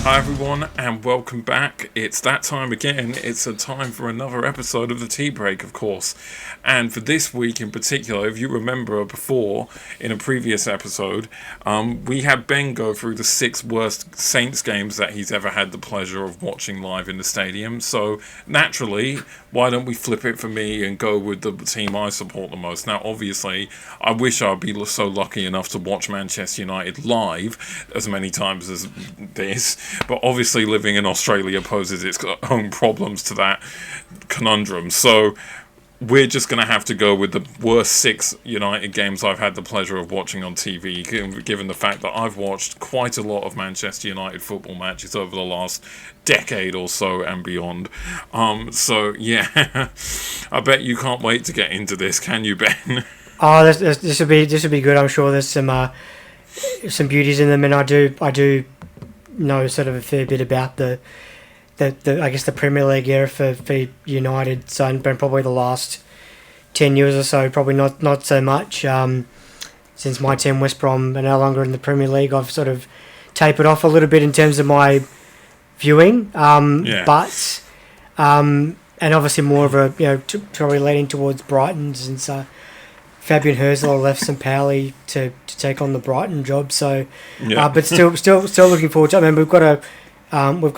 Hi everyone and welcome back. It's that time again. It's a time for another episode of the Tea Break, of course. And for this week in particular, if you remember before, in a previous episode, we had Ben go through the 6 worst Saints games that he's ever had the pleasure of watching live in the stadium. So naturally, why don't we flip it for me and go with the team I support the most? Now, obviously, I wish I'd be so lucky enough to watch Manchester United live as many times as this. But obviously living in Australia poses its own problems to that conundrum. So we're just going to have to go with the worst 6 United games I've had the pleasure of watching on TV, given the fact that I've watched quite a lot of Manchester United football matches over the last decade or so and beyond. So, yeah, I bet you can't wait to get into this, can you, Ben? Oh, this would be good. I'm sure there's some beauties in them, and I do know sort of a fair bit about the I guess the Premier League era for United. So it's been probably the last 10 years or so, probably not so much. Since my team West Brom are no longer in the Premier League, I've sort of tapered off a little bit in terms of my viewing. But and obviously more of a probably leaning towards Brighton since Fabian Herzl left St. Pauli to take on the Brighton job. So, but still looking forward to it. I mean, we've got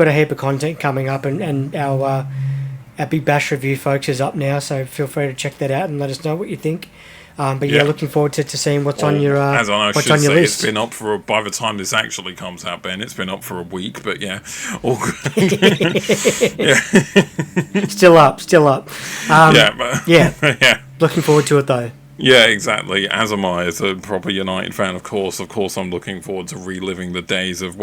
a heap of content coming up, and our Big Bash review, folks, is up now. So feel free to check that out and let us know what you think. But looking forward to seeing what's on your as I what's on your list. It's been up for by the time this actually comes out, Ben. It's been up for a week, but all good. Still up. Yeah. Looking forward to it though. Yeah, exactly. As am I, as a proper United fan, of course. Of course, I'm looking forward to reliving the days of,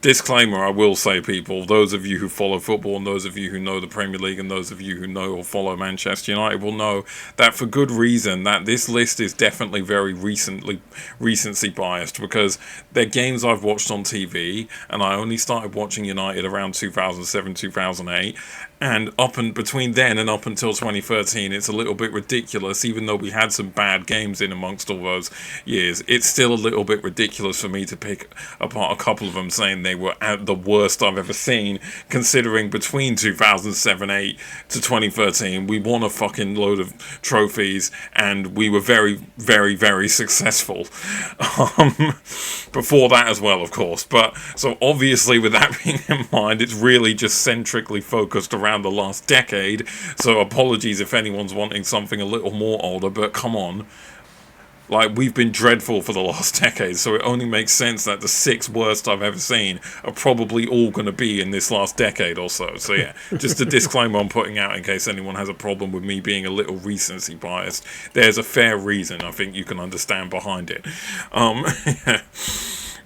disclaimer, I will say, people, those of you who follow football and those of you who know the Premier League and those of you who know or follow Manchester United will know that for good reason that this list is definitely very recency biased, because they're games I've watched on TV, and I only started watching United around 2007, 2008, and between then and up until 2013, it's a little bit ridiculous, even though we had some bad games in amongst all those years. It's still a little bit ridiculous for me to pick apart a couple of them saying they were at the worst I've ever seen, considering between 2007-8 to 2013, we won a fucking load of trophies, and we were very, very, very successful. Before that as well, of course. But, so obviously with that being in mind, it's really just centrically focused around the last decade, so apologies if anyone's wanting something a little more older, but come on, we've been dreadful for the last decade, so it only makes sense that the 6 worst I've ever seen are probably all going to be in this last decade or so. So yeah, just a disclaimer I'm putting out in case anyone has a problem with me being a little recency biased. There's a fair reason I think you can understand behind it.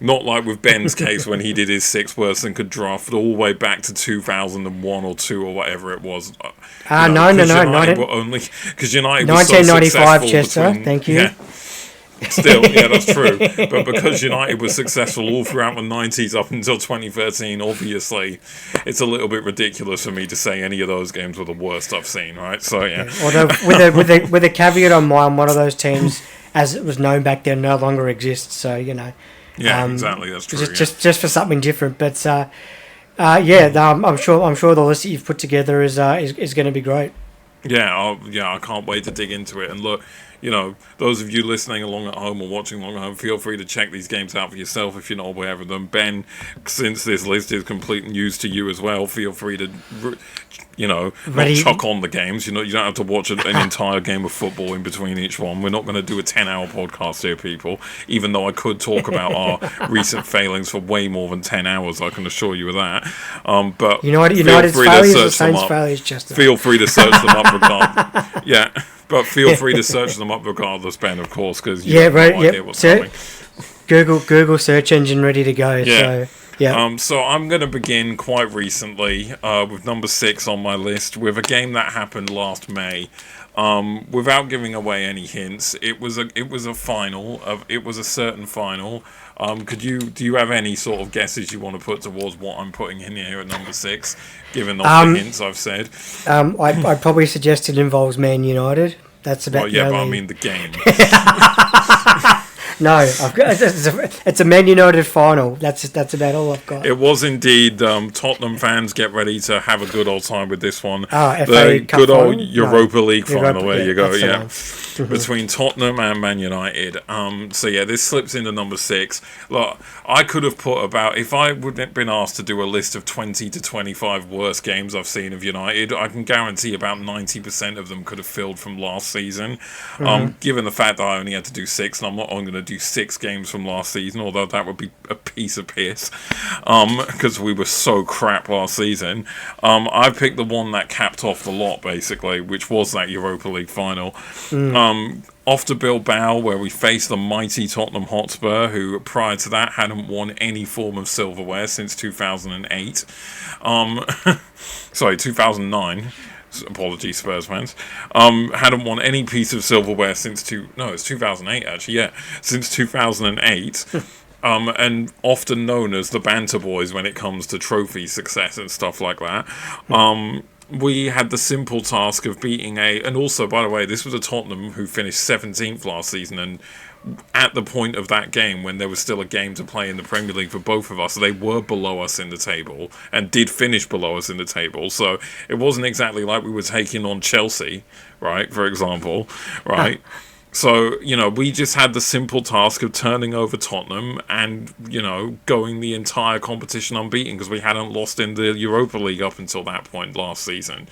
Not like with Ben's case when he did his 6 worst and could draft all the way back to 2001 or 2 or whatever it was. No. Only because United was 1995, so Chester. Thank you. Yeah. Still, yeah, that's true. But because United was successful all throughout the 90s up until 2013, obviously, it's a little bit ridiculous for me to say any of those games were the worst I've seen, right? So, yeah. Although, with a caveat on mine, one of those teams, as it was known back then, no longer exists. So, Yeah, exactly. That's true. Just for something different, but I'm sure the list that you've put together is going to be great. Yeah, I can't wait to dig into it. And look, those of you listening along at home or watching along at home, feel free to check these games out for yourself if you're not aware of them. Ben, since this list is complete news to you as well, feel free to, not chuck on the games. You don't have to watch an entire game of football in between each one. We're not going to do a 10-hour podcast here, people, even though I could talk about our recent failings for way more than 10 hours, I can assure you of that. But United's failures or Saints failures, Chester. Feel free to search them up regardless. Yeah. But feel free to search them up regardless, Ben, of course, because you have no idea what's coming. Google search engine ready to go. Yeah. So, yeah. So I'm going to begin quite recently with number 6 on my list with a game that happened last May. Without giving away any hints, it was a final. It was a certain final. Do you have any sort of guesses you want to put towards what I'm putting in here at number 6, given all the hints I've said? I'd probably suggest it involves Man United. That's about but I mean the game. No, it's a Man United final. That's about all I've got. It was indeed. Tottenham fans, get ready to have a good old time with this one. FA The Cup good old final? Europa League final. Europa, There you go. that's the Yeah, one. between Tottenham and Man United. So yeah, this slips into number 6. Look, I could have put about, if I would have been asked to do a list of 20 to 25 worst games I've seen of United, I can guarantee about 90% of them could have filled from last season. Given the fact that I only had to do 6, and I'm not only going to do 6 games from last season, although that would be a piece of piss, because we were so crap last season. I picked the one that capped off the lot, basically, which was that Europa League final. Off to Bilbao, where we faced the mighty Tottenham Hotspur, who prior to that hadn't won any form of silverware since 2008. Sorry, 2009. Apologies, Spurs fans. Hadn't won any piece of silverware since it's 2008 actually. Yeah, since 2008. And often known as the banter boys when it comes to trophy success and stuff like that. We had the simple task of beating and also, by the way, this was a Tottenham who finished 17th last season, and at the point of that game, when there was still a game to play in the Premier League for both of us, they were below us in the table and did finish below us in the table. So it wasn't exactly like we were taking on Chelsea, right, for example, right? So, we just had the simple task of turning over Tottenham and, going the entire competition unbeaten because we hadn't lost in the Europa League up until that point last season.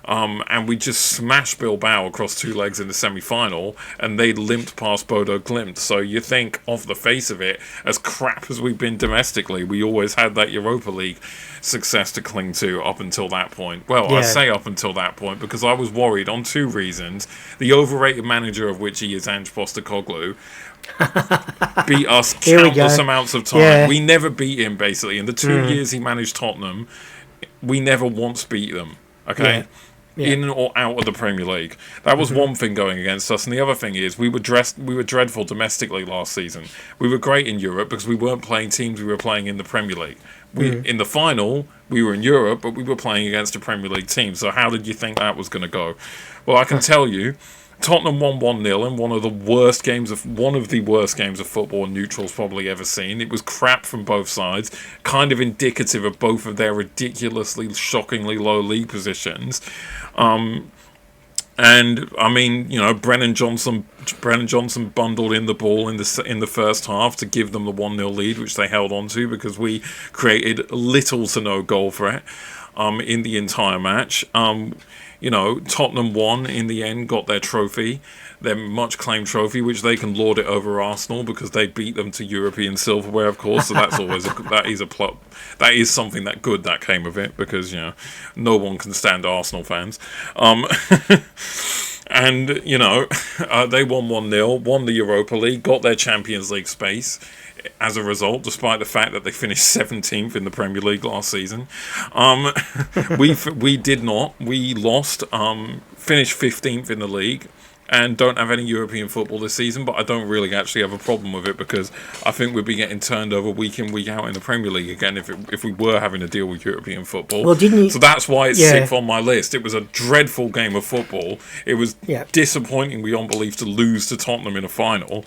And we just smashed Bilbao across 2 legs in the semi-final, and they limped past Bodo Glimt. So you think, off the face of it, as crap as we've been domestically, we always had that Europa League success to cling to up until that point. Well, Yeah. I say up until that point because I was worried on 2 reasons. The overrated manager of which he is Ange Postecoglou beat us Here we countless go. amounts of time. Yeah. We never beat him, basically. In the 2 years he managed Tottenham, we never once beat them. Okay? Yeah. In or out of the Premier League. That was one thing going against us, and the other thing is we were dreadful domestically last season. We were great in Europe because we weren't playing teams we were playing in the Premier League. In the final, we were in Europe, but we were playing against a Premier League team. So how did you think that was going to go? Well, I can tell you, Tottenham won 1-0 in one of the worst games of football neutral's probably ever seen. It was crap from both sides, kind of indicative of both of their ridiculously, shockingly low league positions. And I mean, Brennan Johnson bundled in the ball in the first half to give them the 1-0 lead, which they held on to because we created little to no goal threat in the entire match. Tottenham won in the end, got their trophy, their much-claimed trophy, which they can lord it over Arsenal because they beat them to European silverware, of course. So that's always that is something that came of it because no one can stand Arsenal fans. And they won 1-0, won the Europa League, got their Champions League space as a result, despite the fact that they finished 17th in the Premier League last season. We did not. We lost, finished 15th in the league, and don't have any European football this season, but I don't really actually have a problem with it because I think we'd be getting turned over week in, week out in the Premier League again if we were having to deal with European football. Well, didn't you? So that's why it's 6th on my list. It was a dreadful game of football. It was disappointing beyond belief to lose to Tottenham in a final,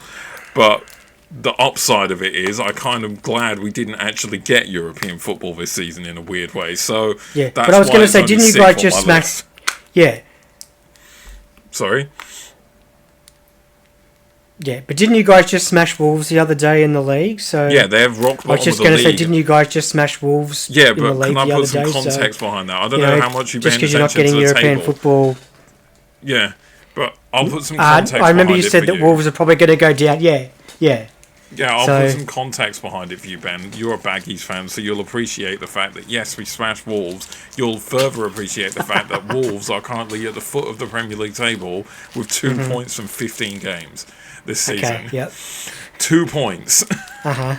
but the upside of it is I'm kind of glad we didn't actually get European football this season in a weird way. So Yeah, that's but I was going to say, only didn't you 6th guys on just my smash? list. Yeah, Sorry? but didn't you guys just smash Wolves the other day in the league? So Yeah, they're rock bottom I was just of the going to say, league. didn't you guys just smash Wolves? Yeah, in the but league can I the put other some day? context So, behind that? I don't know how much you've just been because you're not getting to the European table. football. Yeah, but I'll put some context I remember behind you it said for that you. Wolves are probably going to go down. Yeah. Yeah, I'll So- put some context behind it for you, Ben. You're a Baggies fan, so you'll appreciate the fact that, yes, we smashed Wolves. You'll further appreciate the fact that Wolves are currently at the foot of the Premier League table with 2 points from 15 games this season. Okay. Yep. 2 points. Uh-huh.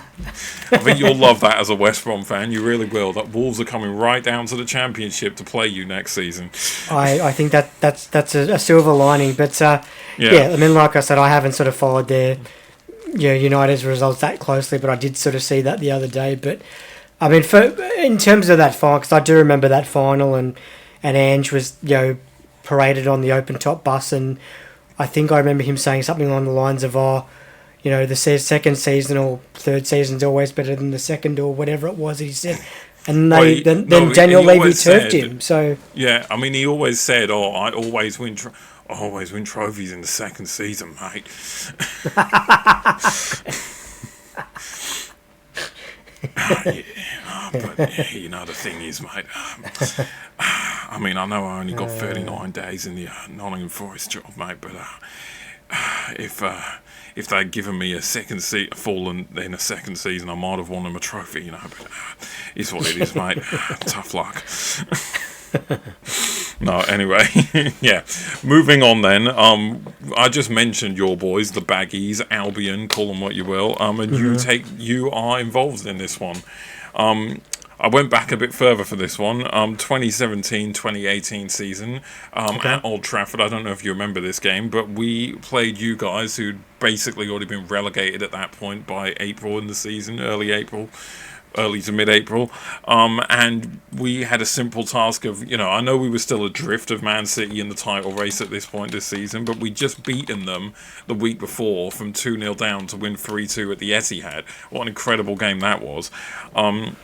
I think you'll love that as a West Brom fan. You really will. That Wolves are coming right down to the Championship to play you next season. I think that's a silver lining, but yeah, I mean, like I said, I haven't sort of followed their United's results that closely, but I did sort of see that the other day. But I mean, in terms of that final, because I do remember that final, and Ange was paraded on the open top bus, and I think I remember him saying something along the lines of, you know, the second season or third season's always better than the second or whatever it was he said. And then Daniel Levy turfed him. So yeah, I mean, he always said, "Oh, I always win trophies in the second season, mate." But you know, the thing is, mate. I mean, I know I only got 39 days in the Nottingham Forest job, mate, but if they'd given me a second fallen in a second season, I might have won them a trophy, you know. But it's what it is, mate. Tough luck. No, anyway, yeah. Moving on then. I just mentioned your boys, the Baggies, Albion, call them what you will. And you are involved in this one. I went back a bit further for this one. 2017-2018 season at Old Trafford. I don't know if you remember this game, but we played you guys who'd basically already been relegated at that point by April in the season, early to mid-April, and we had a simple task of, you know, I know we were still adrift of Man City in the title race at this point this season, but we'd just beaten them the week before from 2-0 down to win 3-2 at the Etihad. What an incredible game that was.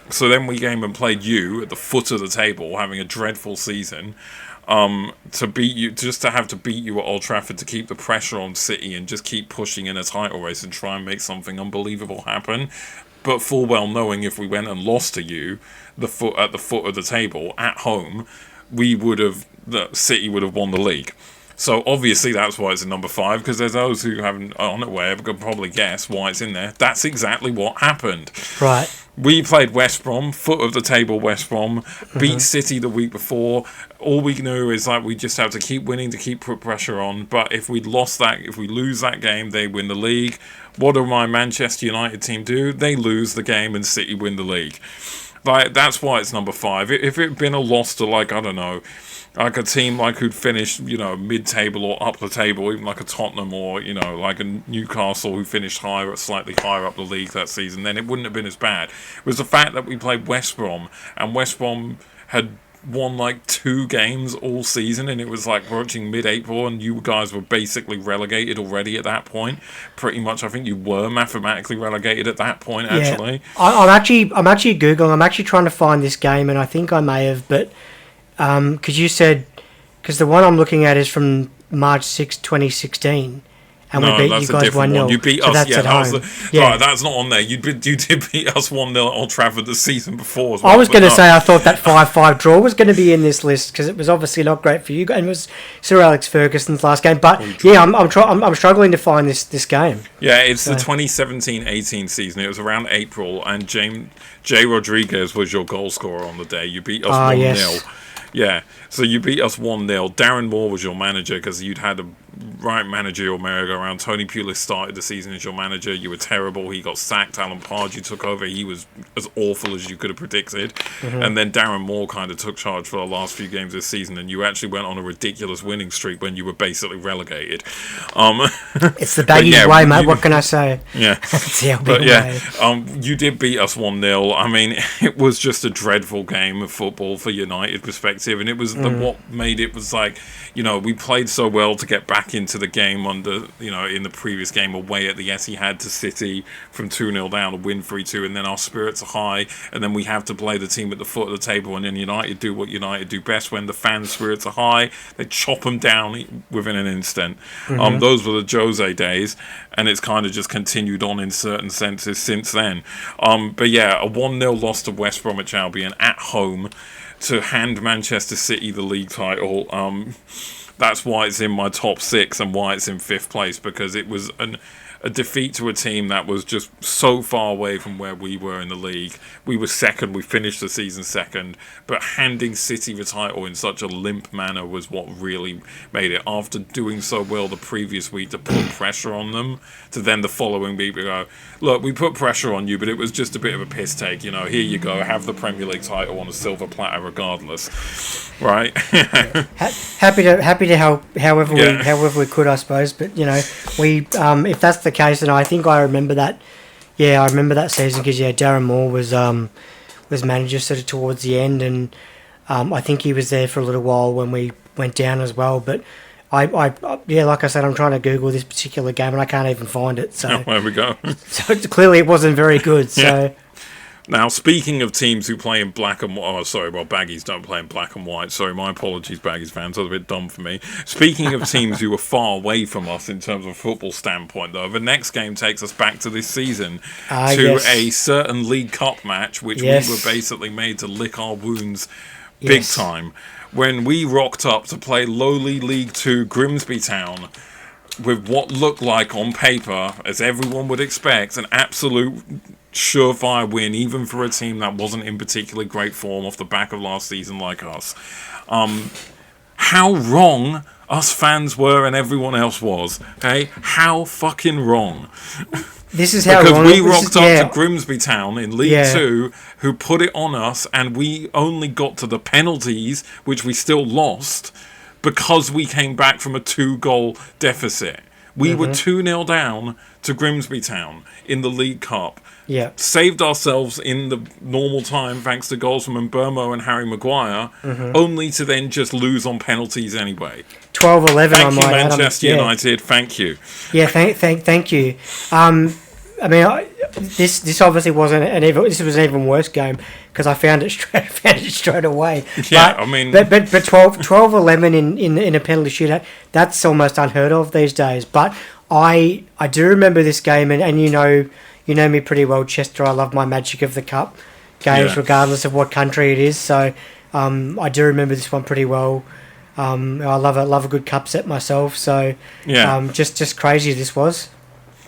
So then we came and played you at the foot of the table, having a dreadful season, to beat you, just to have to beat you at Old Trafford, to keep the pressure on City and just keep pushing in a title race and try and make something unbelievable happen. But full well knowing if we went and lost to you, at the foot of the table at home, the City would have won the league. So obviously that's why it's in number 5, because there's those who aren't aware but could probably guess why it's in there. That's exactly what happened. Right. We played West Brom, foot of the table West Brom, beat City the week before. All we knew is like we just have to keep winning to keep put pressure on. But if we lose that game, they win the league. What do my Manchester United team do? They lose the game and City win the league. Like, that's why it's number 5. If it had been a loss to, like, I don't know, like a team like who'd finished, you know, mid-table or up the table, even like a Tottenham or, you know, like a Newcastle who finished slightly higher up the league that season, then it wouldn't have been as bad. It was the fact that we played West Brom, and West Brom had won like 2 games all season, and it was like approaching mid-April, and you guys were basically relegated already at that point. Pretty much, I think you were mathematically relegated at that point, actually. Yeah. I'm actually Googling. I'm actually trying to find this game, and I think I may have, but because the one I'm looking at is from March 6, 2016. And we beat you guys 1-0. You beat us, right, that's not on there. You did beat us 1-0 at Old Trafford the season before as well. I was going to say I thought that 5-5 draw was going to be in this list because it was obviously not great for you, and it was Sir Alex Ferguson's last game. But yeah, I'm struggling to find this game. Yeah, it's the 2017-18 season. It was around April, and Jay Rodriguez was your goal scorer on the day. You beat us 1-0. Yes. Yeah, so you beat us 1-0. Darren Moore was your manager because you'd had a right managerial merry-go-round. Tony Pulis started the season as your manager. You were terrible. He got sacked. Alan Pardew took over. He was as awful as you could have predicted. And then Darren Moore kind of took charge for the last few games this season, and you actually went on a ridiculous winning streak when you were basically relegated. It's the Baggies way, mate. What can I say? Yeah. It's the way. You did beat us 1-0. I mean, it was just a dreadful game of football for United perspective, and it was what made it was like, you know, we played so well to get back into the game in the previous game away at the Etihad to City from 2-0 down to win 3-2, and then our spirits are high, and then we have to play the team at the foot of the table, and then United do what United do best when the fan spirits are high. They chop them down within an instant. Those were the Jose days, and it's kind of just continued on in certain senses since then. But yeah, a 1-0 loss to West Bromwich Albion at home to hand Manchester City the league title. That's why it's in my top 6 and why it's in 5th place, because it was a defeat to a team that was just so far away from where we were in the league. We were second, we finished the season second, but handing City the title in such a limp manner was what really made it. After doing so well the previous week to put pressure on them, to then the following week we go, look, we put pressure on you, but it was just a bit of a piss take, you know, here you go, have the Premier League title on a silver platter regardless, right? happy to help however we could, I suppose, but you know, we if that's the case, and I think I remember that. Yeah, I remember that season because Darren Moore was manager sort of towards the end, and I think he was there for a little while when we went down as well. But Yeah, like I said, I'm trying to Google this particular game and I can't even find it. So, There we go. so clearly it wasn't very good. So, Now, speaking of teams who play in black and white, Baggies don't play in black and white. Sorry, my apologies, Baggies fans. That was a bit dumb for me. Speaking of teams who are far away from us in terms of a football standpoint, though, the next game takes us back to this season to a certain League Cup match, which we were basically made to lick our wounds big time. When we rocked up to play lowly League 2 Grimsby Town with what looked like on paper, as everyone would expect, an absolute surefire win, even for a team that wasn't in particularly great form off the back of last season like us. How wrong us fans were and everyone else was. Okay? How fucking wrong. This is how because we rocked up to Grimsby Town in League 2, who put it on us, and we only got to the penalties, which we still lost, because we came back from a 2-goal deficit. We were 2-0 down to Grimsby Town in the League Cup. Yeah. Saved ourselves in the normal time thanks to goals from Mbermo and Harry Maguire, only to then just lose on penalties anyway. 12-11 Thank on you, my Manchester United. Thank you. Yeah, thank you. I mean, this obviously wasn't this was an even worse game because I found it straight away. Yeah, but, I mean, but 12-11 in a penalty shootout, that's almost unheard of these days. But I do remember this game, and you know me pretty well, Chester. I love my Magic of the Cup games, regardless of what country it is. So I do remember this one pretty well. I love a good cup set myself. So just crazy this was.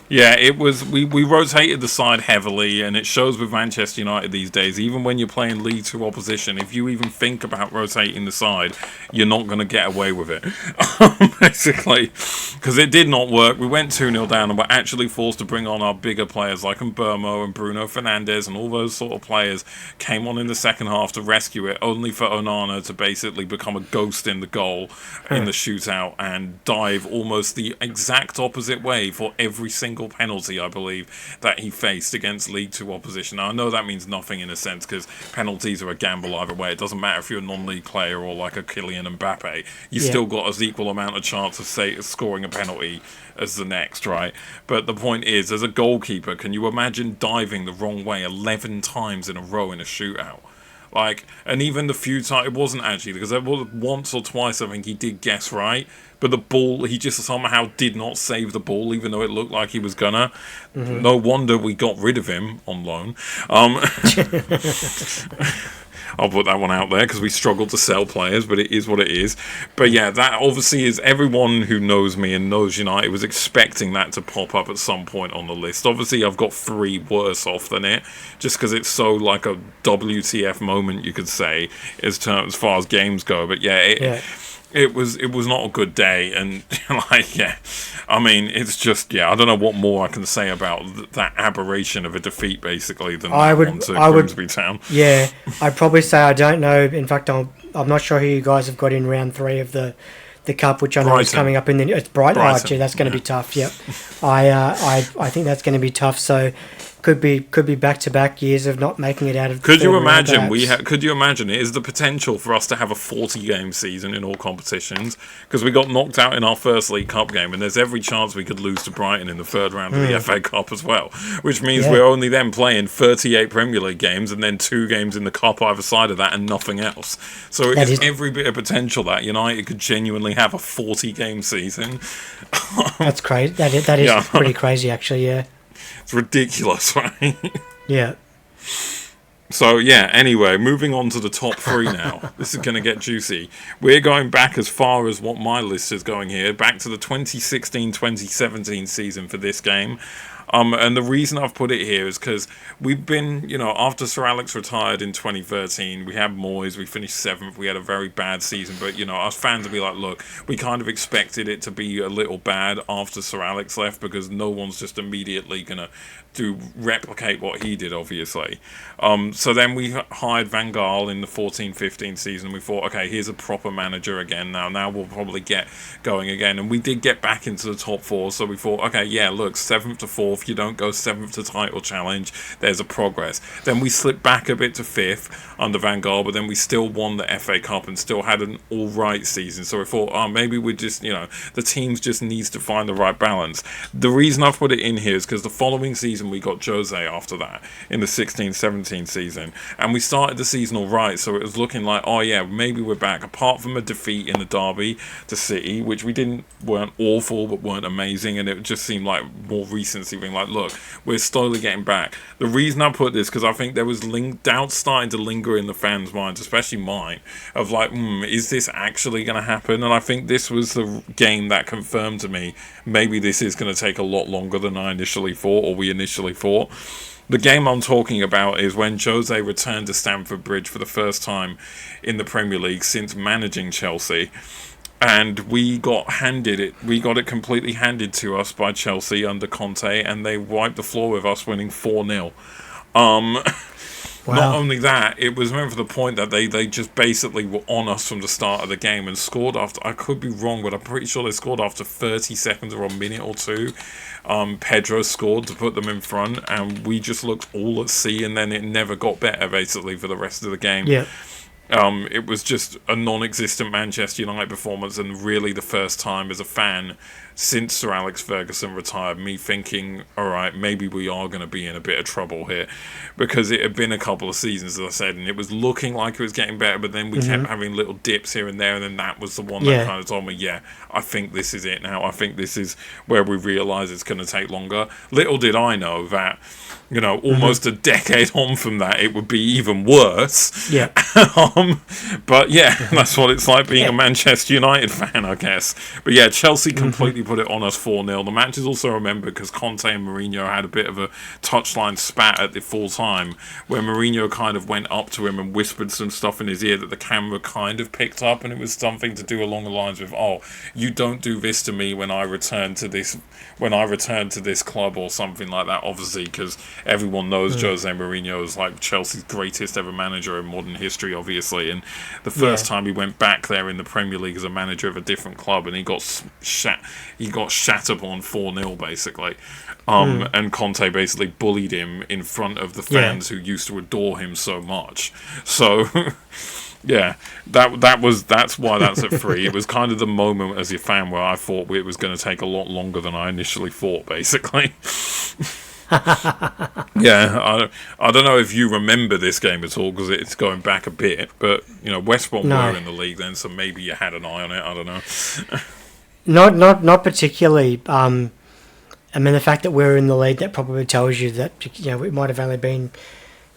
Yeah, it was. We rotated the side heavily, and it shows with Manchester United these days. Even when you're playing League 2 opposition, if you even think about rotating the side, you're not going to get away with it. Basically, because it did not work. We went 2-0 down and were actually forced to bring on our bigger players like Mbermo and Bruno Fernandes, and all those sort of players came on in the second half to rescue it, only for Onana to basically become a ghost in the goal in the shootout and dive almost the exact opposite way for every single penalty, I believe, that he faced against League 2 opposition. Now, I know that means nothing in a sense because penalties are a gamble either way. It doesn't matter if you're a non-league player or like a Kylian Mbappe. You still got as equal amount of chance of scoring a penalty as the next, right? But the point is, as a goalkeeper, can you imagine diving the wrong way 11 times in a row in a shootout? Like, and even the few times, it wasn't actually, because there was once or twice I think he did guess right, but the ball, he just somehow did not save the ball, even though it looked like he was gonna. No wonder we got rid of him on loan. I'll put that one out there because we struggled to sell players, but it is what it is. But yeah, that obviously is, everyone who knows me and knows United was expecting that to pop up at some point on the list. Obviously, I've got 3 worse off than it, just because it's so like a WTF moment, you could say, as far as games go. But it was not a good day, and I mean, it's just I don't know what more I can say about that aberration of a defeat, basically, than Grimsby Town. Yeah, I'd probably say I don't know. In fact, I'm not sure who you guys have got in round 3 of the cup, which I know is coming up in the. It's Brighton. Oh, gee, that's going to be tough. Yep, I think that's going to be tough. So. Could be back-to-back years of not making it out of. Could you imagine? Could you imagine? It is the potential for us to have a 40-game season in all competitions because we got knocked out in our first League Cup game, and there's every chance we could lose to Brighton in the third round of the FA Cup as well. Which means we're only then playing 38 Premier League games and then 2 games in the Cup either side of that, and nothing else. So it is every bit of potential that United could genuinely have a 40-game season. That's crazy. That is pretty crazy, actually. Yeah. It's ridiculous, right? Yeah. So, anyway, moving on to the top 3 now. This is going to get juicy. We're going back as far as what my list is going here, back to the 2016-2017 season for this game. And the reason I've put it here is because we've been, after Sir Alex retired in 2013, we had Moyes, we finished 7th, we had a very bad season, but, us fans would be like, look, we kind of expected it to be a little bad after Sir Alex left because no one's just immediately going to replicate what he did, obviously. So then we hired Van Gaal in the 14-15 season. We thought, okay, here's a proper manager again now. Now we'll probably get going again. And we did get back into the top four. So we thought, okay, yeah, look, 7th to 4th. You don't go 7th to title challenge. There's a progress. Then we slipped back a bit to 5th under Van Gaal, but then we still won the FA Cup and still had an all right season. So we thought, oh, maybe we just, the teams just needs to find the right balance. The reason I've put it in here is because the following season we got Jose after that in the 16-17 season, and we started the season all right, so it was looking like, oh yeah, maybe we're back, apart from a defeat in the derby to City, which weren't awful but weren't amazing, and it just seemed like more recency being like, look, we're slowly getting back. The reason I put this, because I think there was doubts starting to linger in the fans' minds, especially mine, of like, is this actually going to happen? And I think this was the game that confirmed to me, maybe this is going to take a lot longer than I initially thought, or we initially thought. The game I'm talking about is when Jose returned to Stamford Bridge for the first time in the Premier League since managing Chelsea. And we got it completely handed to us by Chelsea under Conte, and they wiped the floor with us, winning 4-0. Wow. Not only that, it was meant for the point that they just basically were on us from the start of the game and scored after, I could be wrong, but I'm pretty sure they scored after 30 seconds or a minute or two. Pedro scored to put them in front, and we just looked all at sea, and then it never got better basically for the rest of the game. Yeah. It was just a non-existent Manchester United performance, and really the first time as a fan since Sir Alex Ferguson retired, me thinking, all right, maybe we are going to be in a bit of trouble here, because it had been a couple of seasons, as I said, and it was looking like it was getting better, but then we kept having little dips here and there, and then that was the one that kind of told me, yeah, I think this is it now. I think this is where we realise it's going to take longer. Little did I know that, almost a decade on from that, it would be even worse. Yeah. But yeah, that's what it's like being a Manchester United fan, I guess. But yeah, Chelsea completely put it on us 4-0. The match is also remembered because Conte and Mourinho had a bit of a touchline spat at the full time, where Mourinho kind of went up to him and whispered some stuff in his ear that the camera kind of picked up, and it was something to do along the lines of, oh, you don't do this to me when I return to this club, or something like that, obviously, because everyone knows Jose Mourinho is like Chelsea's greatest ever manager in modern history, obviously, and the first time he went back there in the Premier League as a manager of a different club, and he got shat upon 4-0 basically, and Conte basically bullied him in front of the fans who used to adore him so much. So yeah, that's why that's at 3. It was kind of the moment as a fan where I thought it was going to take a lot longer than I initially thought, basically. Yeah, I don't know if you remember this game at all, because it's going back a bit, but West Brom were in the league then, so maybe you had an eye on it. I don't know. Not particularly. I mean, the fact that we're in the league, that probably tells you that it might have only been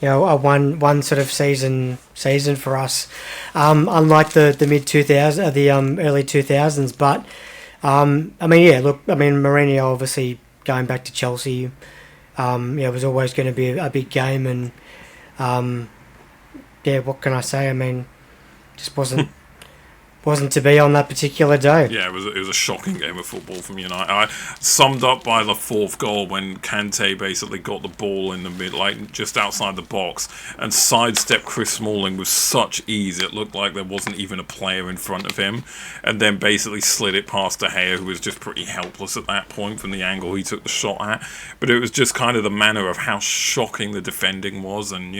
a one sort of season for us, unlike the mid 2000s, the early 2000s. But I mean, Mourinho obviously going back to Chelsea. It was always going to be a big game, and what can I say? I mean, just wasn't to be on that particular day. Yeah, it was a shocking game of football from United. I summed up by the 4th goal when Kante basically got the ball in the mid, like just outside the box, and sidestepped Chris Smalling with such ease it looked like there wasn't even a player in front of him, and then basically slid it past De Gea, who was just pretty helpless at that point from the angle he took the shot at. But it was just kind of the manner of how shocking the defending was, and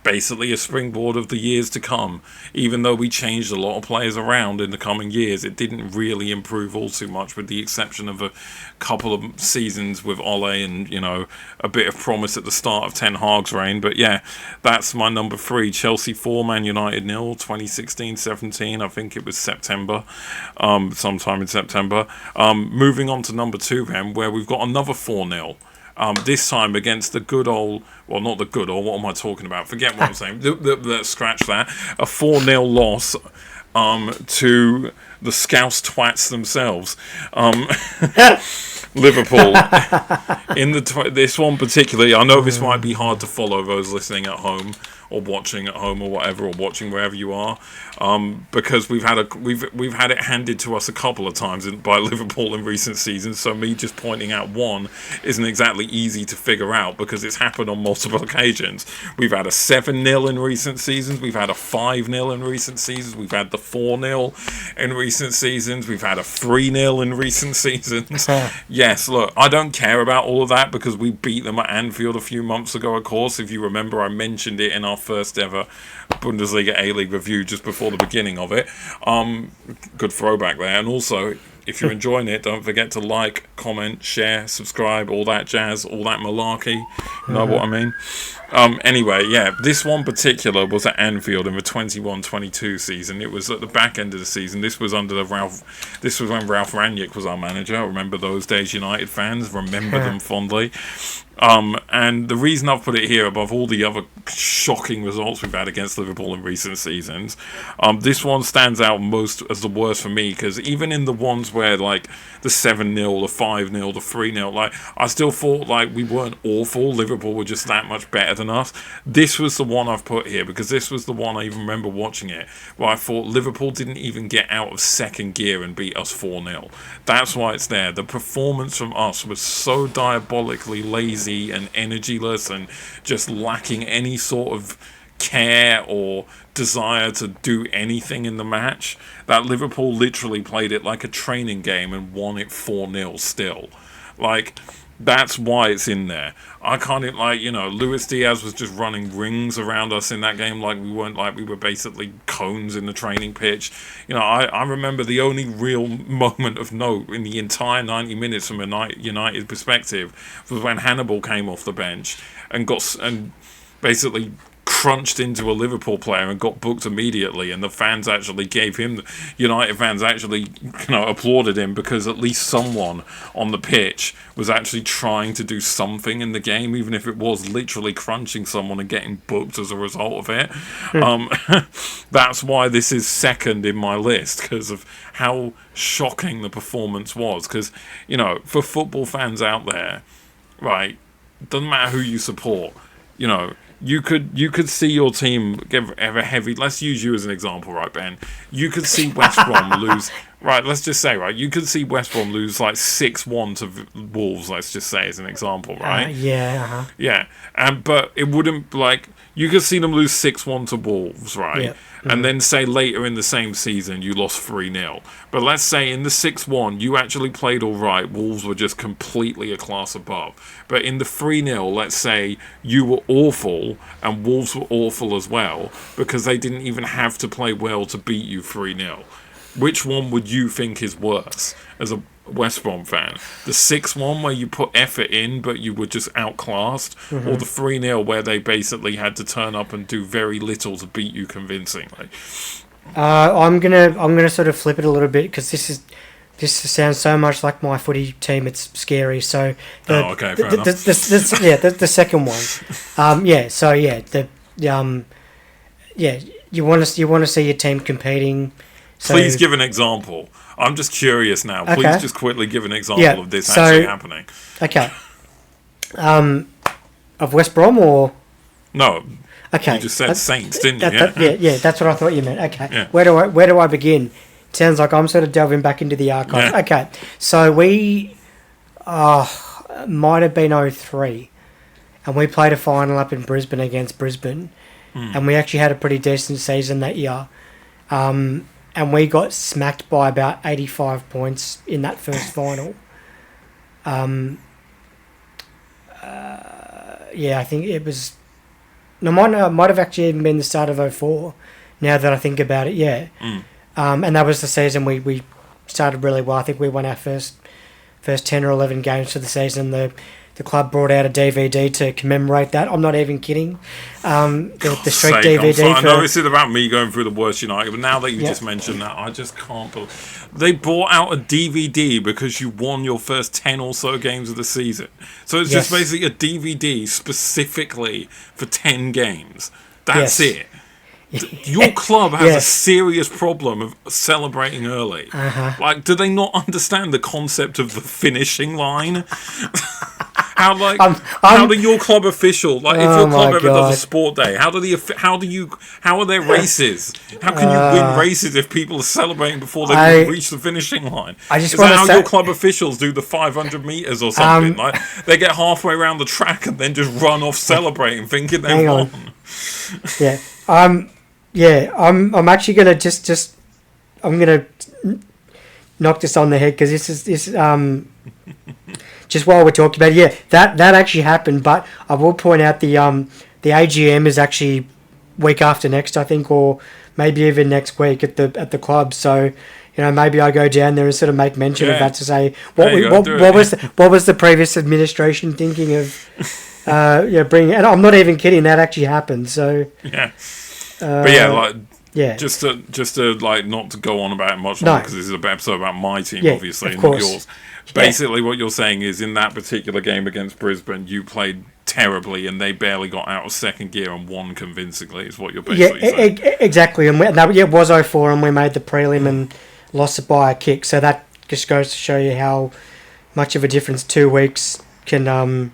basically a springboard of the years to come. Even though we changed a lot of players around in the coming years, it didn't really improve all too much, with the exception of a couple of seasons with Ole and, a bit of promise at the start of Ten Hag's reign. But yeah, that's my number 3. Chelsea 4, Man United 0, 2016-17. I think it was September, sometime in September. Moving on to number 2 then, where we've got another 4-0. This time against the good old, well, not the good old, what am I talking about? Forget what I'm saying. Let's scratch that. A 4-0 loss to the Scouse twats themselves. Liverpool. In this one particularly, I know this might be hard to follow those listening at home or watching at home or whatever, or watching wherever you are, because we've had it handed to us a couple of times by Liverpool in recent seasons. So me just pointing out one isn't exactly easy to figure out because it's happened on multiple occasions. We've had a 7-0 in recent seasons. We've had a 5-0 in recent seasons. We've had the 4-0 in recent seasons. We've had a 3-0 in recent seasons. Yes, look, I don't care about all of that because we beat them at Anfield a few months ago, of course. If you remember, I mentioned it in our first ever Bundesliga A-League review just before the beginning of it. Good throwback there. And also, if you're enjoying it, don't forget to like, comment, share, subscribe, all that jazz, all that malarkey. You know what I mean? Anyway, yeah, this one particular was at Anfield in the 21-22 season. It was at the back end of the season. This was when Ralph Rangnick was our manager. I remember those days, United fans. Remember them fondly. And the reason I've put it here above all the other shocking results we've had against Liverpool in recent seasons, this one stands out most as the worst for me, because even in the ones where, like, the 7-0, the 5-0, the 3-0, like, I still thought, like, we weren't awful. Liverpool were just that much better than us. This was the one I've put here, because this was the one I even remember watching it, where I thought Liverpool didn't even get out of second gear and beat us 4-0. That's why it's there. The performance from us was so diabolically lazy and energyless and just lacking any sort of care or desire to do anything in the match that Liverpool literally played it like a training game and won it 4-0 still. Like, that's why it's in there. I can't, like, you know, Luis Diaz was just running rings around us in that game like we weren't, like we were basically cones in the training pitch. You know, I remember the only real moment of note in the entire 90 minutes from a United perspective was when Hannibal came off the bench and basically crunched into a Liverpool player and got booked immediately, and the fans actually gave him, United fans actually, you know, applauded him because at least someone on the pitch was actually trying to do something in the game, even if it was literally crunching someone and getting booked as a result of it. That's why this is second in my list, because of how shocking the performance was. Because, you know, for football fans out there, right, doesn't matter who you support, you know, you could see your team give a heavy. Let's use you as an example, right, Ben? You could see West Brom lose. Right, let's just say, right, you could see West Brom lose like 6-1 to Wolves. Let's just say as an example, right? Yeah. Yeah, but it wouldn't, like, you could see them lose 6-1 to Wolves, right? Yeah. And then say later in the same season you lost 3-0. But let's say in the 6-1 you actually played all right. Wolves were just completely a class above. But in the 3-0, let's say you were awful and Wolves were awful as well because they didn't even have to play well to beat you 3-0. Which one would you think is worse as a West Brom fan? The 6-1 where you put effort in but you were just outclassed, or the 3-0 where they basically had to turn up and do very little to beat you convincingly? I'm gonna sort of flip it a little bit because this sounds so much like my footy team. It's scary. So fair enough. The second one. You want to see your team competing. So, please give an example. I'm just curious now. Okay. Please just quickly give an example of this actually happening. Okay. Of West Brom or? No. Okay. You just said Saints, didn't you? Yeah, that's what I thought you meant. Okay. Yeah. Where do I begin? Sounds like I'm sort of delving back into the archive. Yeah. Okay. So we might have been 03 and we played a final up in Brisbane against Brisbane and we actually had a pretty decent season that year. And we got smacked by about 85 points in that first final. I think it was... No, might have actually even been the start of 04, now that I think about it, yeah. And that was the season we started really well. I think we won our first 10 or 11 games for the season. The club brought out a DVD to commemorate that. I'm not even kidding. The Streak DVD. I know this is about me going through the worst United, but now that you just mentioned that, I just can't believe... They brought out a DVD because you won your first 10 or so games of the season. So it's just basically a DVD specifically for 10 games. That's it. Your club has a serious problem of celebrating early. Like, do they not understand the concept of the finishing line? how do your club official, like, if your club ever does a sport day, how are there races? How can you win races if people are celebrating before they reach the finishing line? Is that how your club officials do the 500 meters or something? Like, they get halfway around the track and then just run off celebrating, thinking they've won. Yeah. I'm actually gonna just I'm gonna knock this on the head, because this is just while we're talking about it, that actually happened. But I will point out the AGM is actually week after next, I think, or maybe even next week at the club. So, maybe I go down there and sort of make mention of that to say what was the previous administration thinking of bringing. And I'm not even kidding, that actually happened. So yeah. But just to like, not to go on about it much longer, because this is an episode about my team, obviously, and not yours. Basically, what you're saying is, in that particular game against Brisbane, you played terribly, and they barely got out of second gear and won convincingly. Is what you're basically saying. Exactly. And it was 0-4, and we made the prelim and lost it by a kick. So that just goes to show you how much of a difference 2 weeks can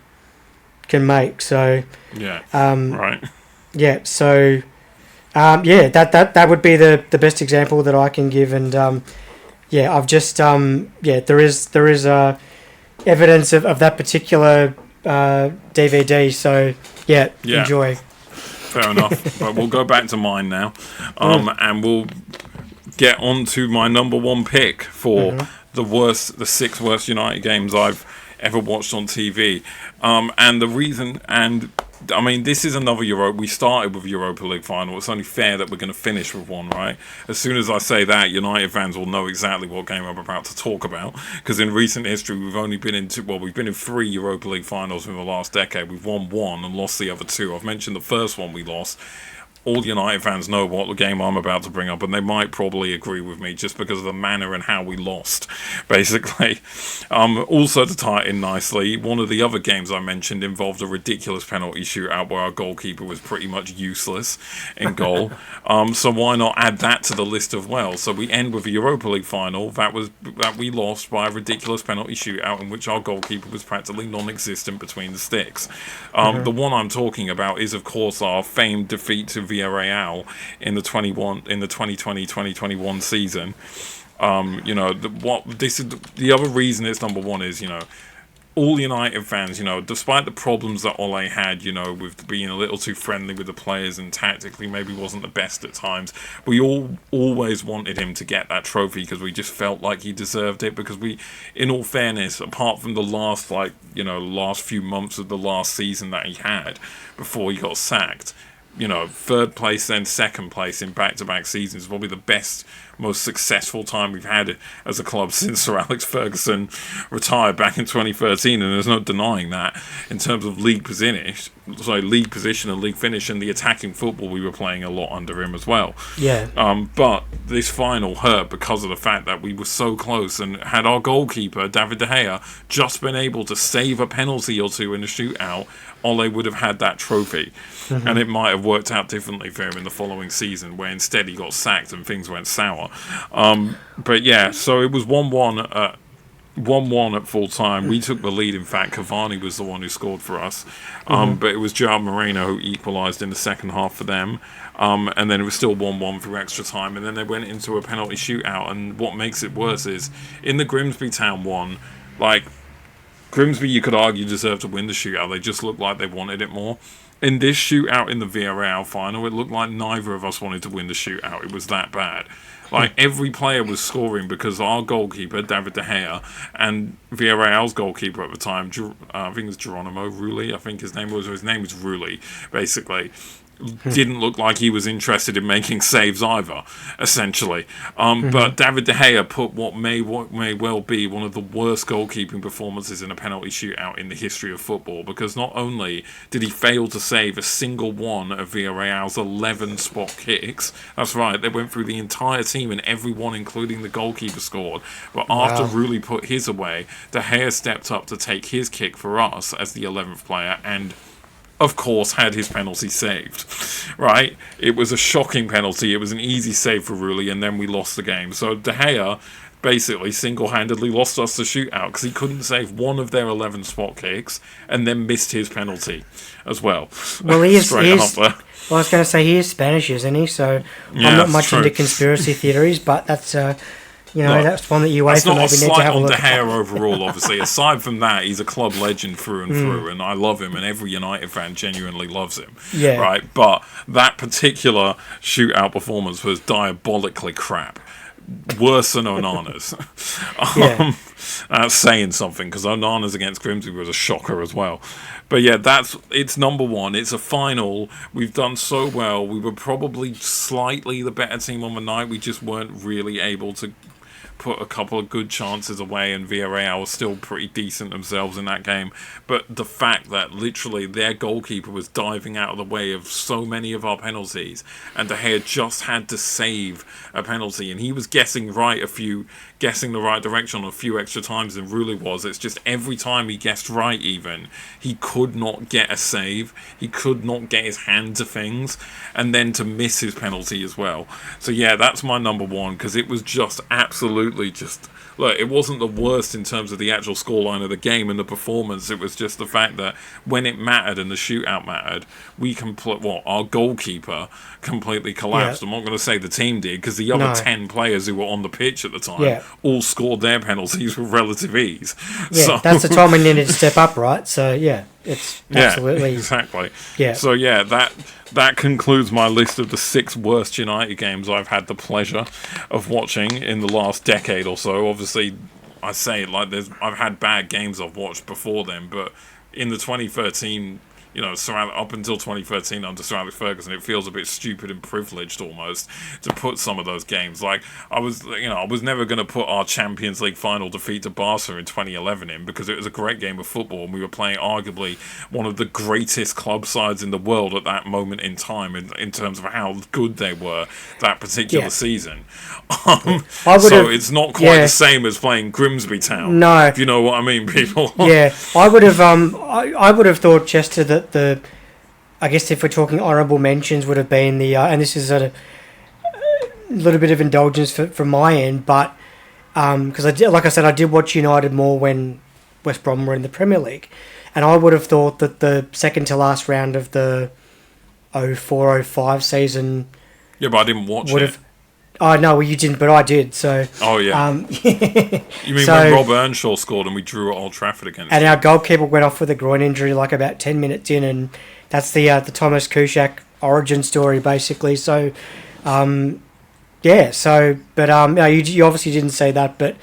make. So right. Yeah. So. That would be the best example that I can give, and I've just there is evidence of that particular DVD. So enjoy. Fair enough. But we'll go back to mine now, and we'll get on to my number one pick for the 6 worst United games I've ever watched on TV, and the reason I mean, this is another we started with Europa League final. It's only fair that we're going to finish with one, right? As soon as I say that, United fans will know exactly what game I'm about to talk about. Because in recent history, we've been in 3 Europa League finals in the last decade. We've won 1 and lost the other 2. I've mentioned the first one we lost. All United fans know what the game I'm about to bring up, and they might probably agree with me just because of the manner and how we lost, basically. Also, to tie it in nicely, one of the other games I mentioned involved a ridiculous penalty shootout where our goalkeeper was pretty much useless in goal. So why not add that to the list as well? So we end with a Europa League final that we lost by a ridiculous penalty shootout in which our goalkeeper was practically non-existent between the sticks. The one I'm talking about is, of course, our famed defeat to Villarreal in the 2020-2021 season. The other reason it's number one is, all United fans, despite the problems that Ole had, with being a little too friendly with the players and tactically maybe wasn't the best at times, we always wanted him to get that trophy because we just felt like he deserved it, because in all fairness, apart from the last few months of the last season that he had before he got sacked, third place, then second place in back-to-back seasons is probably the best, most successful time we've had as a club since Sir Alex Ferguson retired back in 2013, and there's no denying that in terms of league position and league finish, and the attacking football we were playing a lot under him as well. But this final hurt because of the fact that we were so close, and had our goalkeeper David De Gea just been able to save a penalty or two in a shootout, Ole would have had that trophy. And it might have worked out differently for him in the following season, where instead he got sacked and things went sour. But yeah, so it was 1-1 at full time. We took the lead, in fact. Cavani was the one who scored for us. But it was Gerard Moreno who equalised in the second half for them. And then it was still 1-1 through extra time. And then they went into a penalty shootout. And what makes it worse is, in the Grimsby Town one, Grimsby, you could argue, deserved to win the shootout. They just looked like they wanted it more. In this shootout in the Villarreal final, it looked like neither of us wanted to win the shootout. It was that bad. Every player was scoring because our goalkeeper, David De Gea, and Villarreal's goalkeeper at the time, I think it was Geronimo Rulli, I think his name was Rulli, basically, didn't look like he was interested in making saves either, essentially. But David De Gea put what may well be one of the worst goalkeeping performances in a penalty shootout in the history of football, because not only did he fail to save a single one of Villarreal's 11 spot kicks, that's right, they went through the entire team and everyone, including the goalkeeper, scored. But after Rulli put his away, De Gea stepped up to take his kick for us as the 11th player, and of course, had his penalty saved, right? It was a shocking penalty. It was an easy save for Rulli, and then we lost the game. So De Gea basically single-handedly lost us the shootout because he couldn't save one of their 11 spot kicks and then missed his penalty as well. Well, he is. Straight up there. Well, I was going to say he is Spanish, isn't he? So Yeah, I'm not that's much true. into conspiracy theories, but that's No, that's one that you That's wait for. not a Maybe need to slight have a on look De at. Gea overall, obviously. Aside from that, he's a club legend through and through, and I love him, and every United fan genuinely loves him. Yeah. Right? But that particular shootout performance was diabolically crap. Worse than Onana's. Yeah. That's saying something, because Onana's against Grimsby was a shocker as well. But yeah, it's number one. It's a final. We've done so well. We were probably slightly the better team on the night. We just weren't really able to put a couple of good chances away, and Villarreal was still pretty decent themselves in that game. But the fact that literally their goalkeeper was diving out of the way of so many of our penalties, and De Gea just had to save a penalty, and he was guessing the right direction a few extra times than Rulli was. It's just every time he guessed right, even he could not get a save, he could not get his hand to things, and then to miss his penalty as well. So yeah, that's my number one, because it was just absolutely look, it wasn't the worst in terms of the actual scoreline of the game and the performance. It was just the fact that when it mattered and the shootout mattered, our goalkeeper completely collapsed. Yeah. I'm not going to say the team did, because the other No. 10 players who were on the pitch at the time Yeah. all scored their penalties with relative ease. Yeah, So, that's the time we needed to step up, right? So yeah, it's absolutely. Yeah, exactly. Yeah. So yeah, that concludes my list of the 6 worst United games I've had the pleasure of watching in the last decade or so. Obviously, I say it like I've had bad games I've watched before then, but in the 2013, up until 2013 under Sir Alex Ferguson, it feels a bit stupid and privileged almost to put some of those games. Like I was never going to put our Champions League final defeat to Barca in 2011 in, because it was a great game of football and we were playing arguably one of the greatest club sides in the world at that moment in time in terms of how good they were that particular season. It's not quite the same as playing Grimsby Town. No. If you know what I mean, people. Yeah, I would have. I would have thought, Chester, that I guess if we're talking honourable mentions, would have been and this is a little bit of indulgence from my end, but because I did watch United more when West Brom were in the Premier League, and I would have thought that the second to last round of the 04-05 season. Yeah, but I didn't watch it. Oh no, well you didn't, but I did. So. Oh yeah. You mean when Rob Earnshaw scored and we drew at Old Trafford against and him? our goalkeeper went off with a groin injury like about 10 minutes in, and that's the Thomas Kuszczak origin story basically. So, you obviously didn't say that, but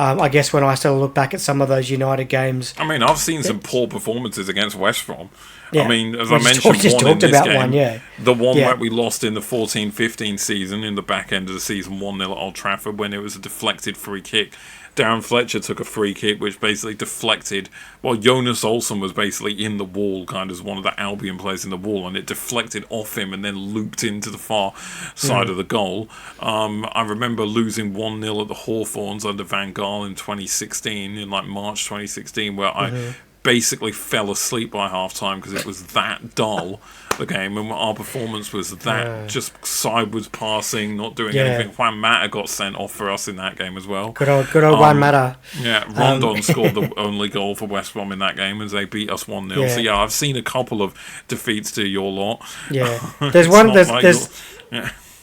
I guess when I sort of look back at some of those United games, I mean, I've seen some poor performances against West Brom. Yeah. I mean, as We I just mentioned, talked one in this about game, one, yeah. the one Yeah. where we lost in the 14-15 season, in the back end of the season, 1-0 at Old Trafford, when it was a deflected free kick. Darren Fletcher took a free kick which basically deflected. Well, Jonas Olsen was basically in the wall, kind of as one of the Albion players in the wall, and it deflected off him and then looped into the far side of the goal. I remember losing 1-0 at the Hawthorns under Van Gaal in 2016, in like March 2016, where I basically fell asleep by half time because it was that dull, the game, and our performance was that just sideways passing, not doing anything. Juan Mata got sent off for us in that game as well. good old Juan Mata. Yeah, Rondon scored the only goal for West Brom in that game as they beat us 1-0. Yeah. So yeah, I've seen a couple of defeats to your lot. Yeah, there's It's one. not like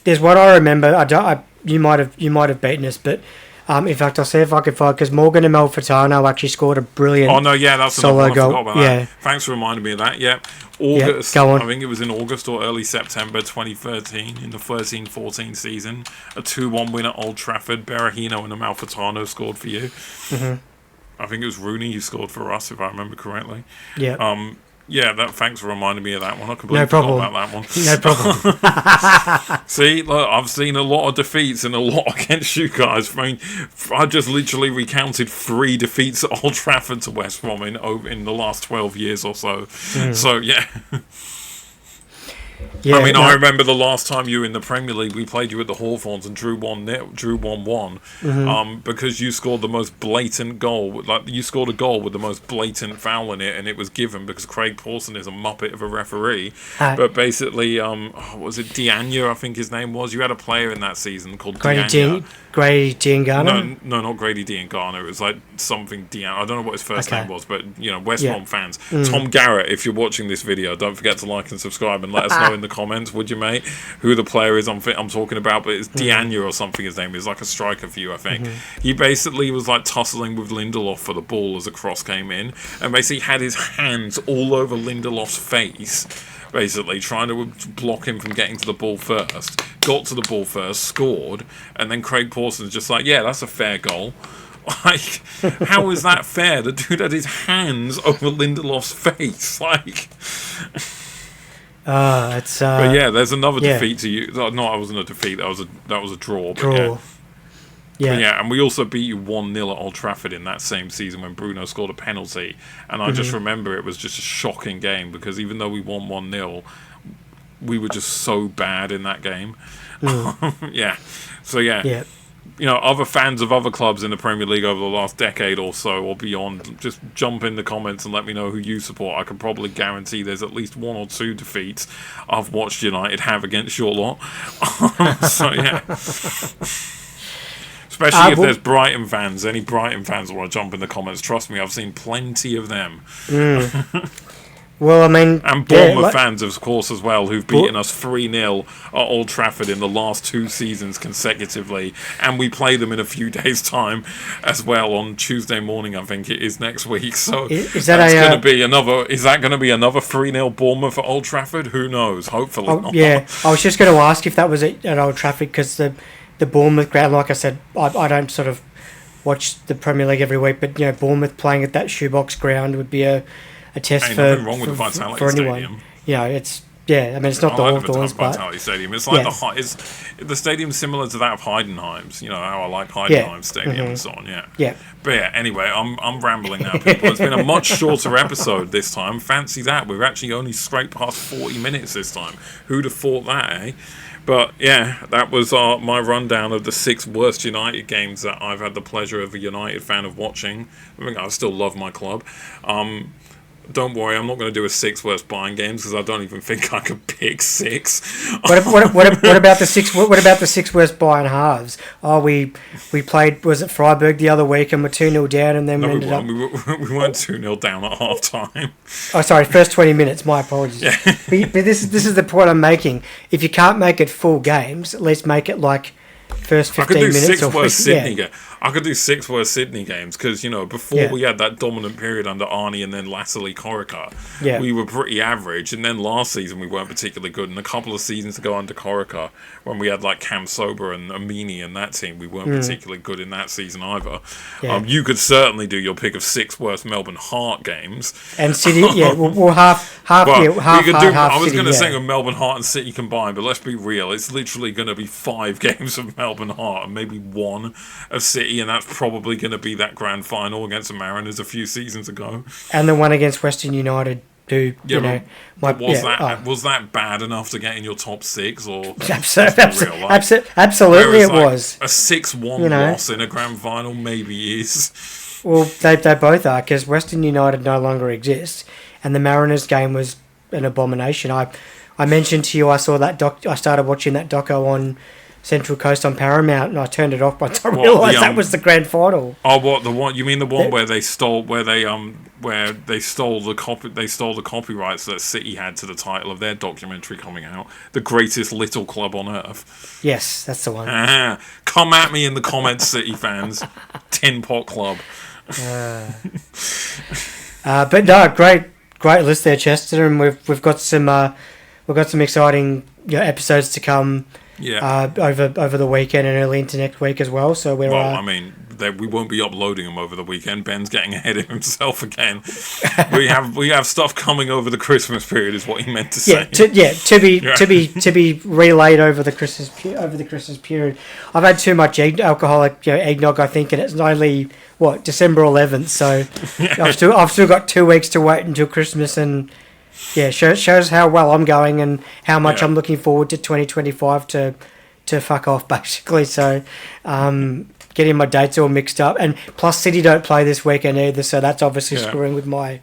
There's one I remember. You might have beaten us, but in fact, I'll see if I can find, because Morgan Amalfitano actually scored a brilliant. Oh no, yeah, that's another solo one. I goal. forgot about Yeah. that. Thanks for reminding me of that. Yeah, August. go on. I think it was in August or early September 2013 in the 13-14 season. A 2-1 win at Old Trafford. Berahino and Amalfitano scored for you. I think it was Rooney who scored for us, if I remember correctly. Yeah. Thanks for reminding me of that one. I completely No problem. forgot about that one. No problem. See, look, I've seen a lot of defeats and a lot against you guys. I mean, I just literally recounted 3 defeats at Old Trafford to West Brom in the last 12 years or so. So, yeah. Yeah, I mean, no, I remember the last time you were in the Premier League, we played you at the Hawthorns and drew 1-1, because you scored the most blatant goal. Like, you scored a goal with the most blatant foul in it, and it was given because Craig Pawson is a muppet of a referee. But basically, was it Diagna, I think his name was? You had a player in that season called Diagna. Grady Diangana? No, not Grady Diangana. It was like something Diagna. I don't know what his first name was, but, West Brom fans. Tom Garrett, if you're watching this video, don't forget to like and subscribe and let us know in the comments, would you, mate, who the player is I'm talking about. But it's Diagna or something his name is, like a striker for you, I think. He basically was like tussling with Lindelof for the ball as a cross came in, and basically had his hands all over Lindelof's face, basically trying to block him from getting to the ball first. Got to the ball first, scored, and then Craig Pawson's just like, yeah, that's a fair goal. Like, how is that fair? The dude had his hands over Lindelof's face. Like, it's but yeah, there's another defeat to you. No, it wasn't a defeat. That was a draw. But yeah, and we also beat you 1-0 at Old Trafford in that same season when Bruno scored a penalty. And I just remember it was just a shocking game because even though we won 1-0, we were just so bad in that game. So other fans of other clubs in the Premier League over the last decade or so or beyond, just jump in the comments and let me know who you support. I can probably guarantee there's at least 1 or 2 defeats I've watched United have against your lot. So yeah. Especially if there's Brighton fans. Any Brighton fans want to jump in the comments, trust me, I've seen plenty of them. Well, I mean... And Bournemouth fans, of course, as well, who've beaten us 3-0 at Old Trafford in the last 2 seasons consecutively. And we play them in a few days' time as well on Tuesday morning, I think it is, next week. So is that going to be another 3-0 Bournemouth at Old Trafford? Who knows? Hopefully not. Yeah, I was just going to ask if that was at Old Trafford because the Bournemouth ground, like I said, I don't sort of watch the Premier League every week, but Bournemouth playing at that shoebox ground would be a test Ain't nothing wrong with the Vitality anyone. Stadium. It's it's not the Hawthorns, but Vitality Stadium. It's like the stadium's similar to that of Heidenheim's. You know how I like Heidenheim Stadium and so on. Yeah. But anyway, I'm rambling now, people. It's been a much shorter episode this time. Fancy that. We've actually only scraped past 40 minutes this time. Who'd have thought that, eh? But yeah, that was my rundown of the 6 worst United games that I've had the pleasure of a United fan of watching. I mean, I still love my club. Don't worry, I'm not going to do a 6 worst buying games because I don't even think I could pick 6. What about the 6? What about the 6 worst buying halves? Oh, we played, was it Freiburg the other week and we're 2-0 down and then we weren't 2-0 down at half time. Oh, sorry, first 20 minutes. My apologies. Yeah. but this is the point I'm making. If you can't make it full games, at least make it like first 15 minutes. I could do 6 worst Sydney games. I could do 6 worst Sydney games because, before we had that dominant period under Arnie and then Lascelles Corica, we were pretty average. And then last season we weren't particularly good. And a couple of seasons ago under Corica, when we had like Cam Sober and Amini and that team, we weren't particularly good in that season either. Yeah. You could certainly do your pick of 6 worst Melbourne Heart games. And City, half. I was going to say Melbourne Heart and City combined, but let's be real. It's literally going to be 5 games of Melbourne Heart and maybe 1 of City. And that's probably going to be that grand final against the Mariners a few seasons ago. And the one against Western United, who, was that bad enough to get in your top 6? Or absolutely it was. A 6-1 loss in a grand final maybe is. Well, they both are, because Western United no longer exists, and the Mariners game was an abomination. I mentioned to you I saw that I started watching that doco on Central Coast on Paramount, and I turned it off once I realised that was the grand final. Oh, what the one? You mean the one where they stole the copyrights that City had to the title of their documentary coming out, The Greatest Little Club on Earth? Yes, that's the one. Come at me in the comments, City fans. Tin Pot Club. But no, great list there, Chester, and we've got some exciting episodes to come. Yeah. Over the weekend and early into next week as well. So we won't be uploading them over the weekend. Ben's getting ahead of himself again. we have stuff coming over the Christmas period, is what he meant to say. To be relayed over the Christmas period. I've had too much alcoholic eggnog, I think, and it's only December 11th. So I've still got 2 weeks to wait until Christmas, and yeah, shows how well I'm going and how much Yeah. I'm looking forward to 2025 to fuck off, basically. So, getting my dates all mixed up, and plus City don't play this weekend either, so that's obviously Yeah. screwing with my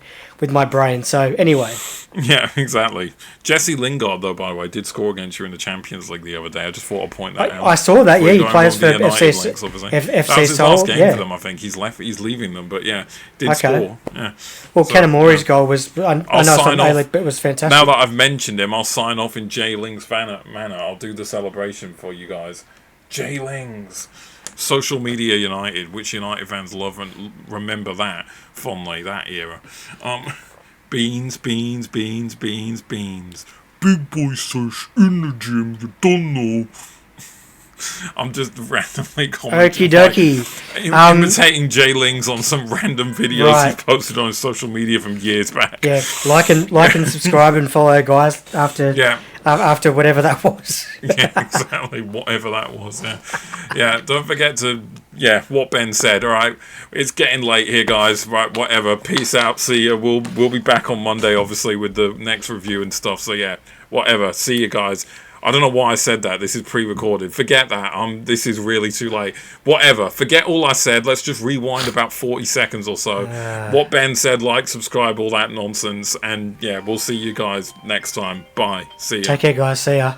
brain. So anyway, Yeah, exactly. Jesse Lingard, though, by the way, did score against you in the Champions League the other day. I just thought I'd point that out. I saw that. We're Yeah, he going plays on for the United FC links, obviously. FC That was his Seoul. last game Yeah. for them, I think. He's leaving them, but yeah, did Okay. score. Yeah. Well, So, Kanamori's yeah. goal was. I know it's sign not off. A-League, but it was fantastic. Now that I've mentioned him, I'll sign off in Jay Ling's manner. I'll do the celebration for you guys. Jay Ling's. Social Media United, which United fans love and remember that fondly, that era. Beans. Big boy search in the gym, you don't know. I'm just randomly commenting. Okie dokie. Imitating Jay Lings on some random videos Right. he's posted on his social media from years back. Yeah, like and subscribe and follow, guys. After Yeah. after whatever that was. Yeah, exactly. Whatever that was. Yeah. Yeah. Don't forget to. Yeah. What Ben said. All right. It's getting late here, guys. Right. Whatever. Peace out. See you. We'll be back on Monday, obviously, with the next review and stuff. So yeah. Whatever. See you guys. I don't know why I said that. This is pre-recorded. Forget that. This is really too late. Whatever. Forget all I said. Let's just rewind about 40 seconds or so. What Ben said, like, subscribe, all that nonsense. And yeah, we'll see you guys next time. Bye. See ya. Take care, guys. See ya.